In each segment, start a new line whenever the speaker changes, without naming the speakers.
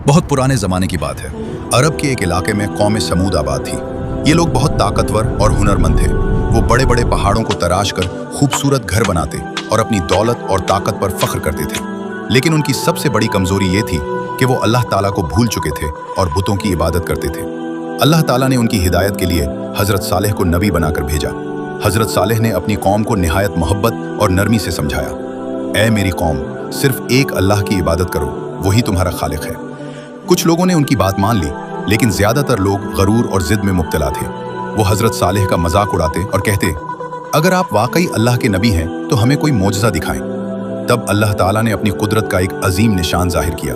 बहुत पुराने ज़माने की बात है। अरब के एक इलाके में कौम समूद आबाद थी। ये लोग बहुत ताकतवर और हुनरमंद थे। वो बड़े बड़े पहाड़ों को तराश कर खूबसूरत घर बनाते और अपनी दौलत और ताकत पर फख्र करते थे। लेकिन उनकी सबसे बड़ी कमजोरी ये थी कि वो अल्लाह ताला को भूल चुके थे और बुतों की इबादत करते थे। अल्लाह ताला ने उनकी हिदायत के लिए हज़रत सालेह को नबी बनाकर भेजा। हज़रत सालेह ने अपनी कौम को निहायत मोहब्बत और नरमी से समझाया, ऐ मेरी कौम, सिर्फ एक अल्लाह की इबादत करो, वही तुम्हारा खालिक है। कुछ लोगों ने उनकी बात मान ली, लेकिन ज्यादातर लोग गरूर और जिद में मुब्तला थे। वो हज़रत सालेह का मजाक उड़ाते और कहते, अगर आप वाकई अल्लाह के नबी हैं तो हमें कोई मोजज़ा दिखाएं। तब अल्लाह ताला ने अपनी कुदरत का एक अजीम निशान जाहिर किया।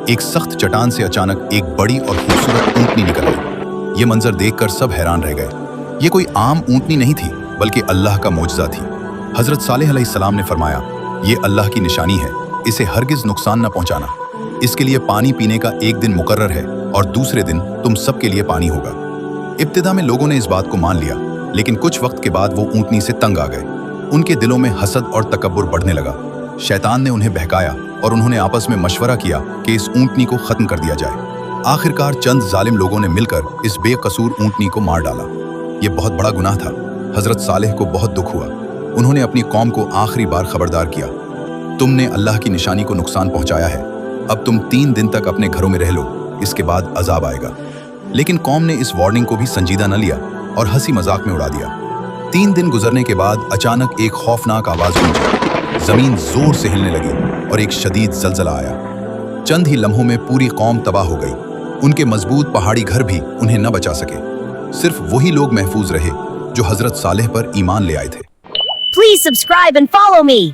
एक सख्त चट्टान से अचानक एक बड़ी और खूबसूरत ऊँटनी निकल आई। ये मंजर देखकर सब हैरान रह गए। ये कोई आम ऊँटनी नहीं थी, बल्कि अल्लाह का मोजज़ा थी। हज़रत सालेह अलैहिस्सलाम ने फरमाया, ये अल्लाह की निशानी है, इसे हरगिज़ नुकसान न पहुँचाना। इसके लिए पानी पीने का एक दिन मुकर्रर है और दूसरे दिन तुम सबके लिए पानी होगा। इब्तिदा में लोगों ने इस बात को मान लिया, लेकिन कुछ वक्त के बाद वो ऊँटनी से तंग आ गए। उनके दिलों में हसद और तकब्बुर बढ़ने लगा। शैतान ने उन्हें बहकाया और उन्होंने आपस में मशवरा किया कि इस ऊँटनी को खत्म कर दिया जाए। आखिरकार चंद जालिम लोगों ने मिलकर इस बेकसूर ऊँटनी को मार डाला। ये बहुत बड़ा गुनाह था। हज़रत सालेह को बहुत दुख हुआ। उन्होंने अपनी कौम को आखिरी बार खबरदार किया, तुमने अल्लाह की निशानी को नुकसान पहुंचाया है। अब तुम 3 दिन तक अपने घरों में रह लो, इसके बाद अजाब आएगा। लेकिन कौम ने इस वार्निंग को भी संजीदा न लिया और हंसी मजाक में उड़ा दिया। 3 दिन गुजरने के बाद अचानक एक खौफनाक आवाज गूंजी। जमीन जोर से हिलने लगी और एक शदीद जलजला आया। चंद ही लम्हों में पूरी कौम तबाह हो गई। उनके मजबूत पहाड़ी घर भी उन्हें न बचा सके। सिर्फ वही लोग महफूज रहे जो हजरत सालेह पर ईमान ले आए थे।
Please subscribe and follow me.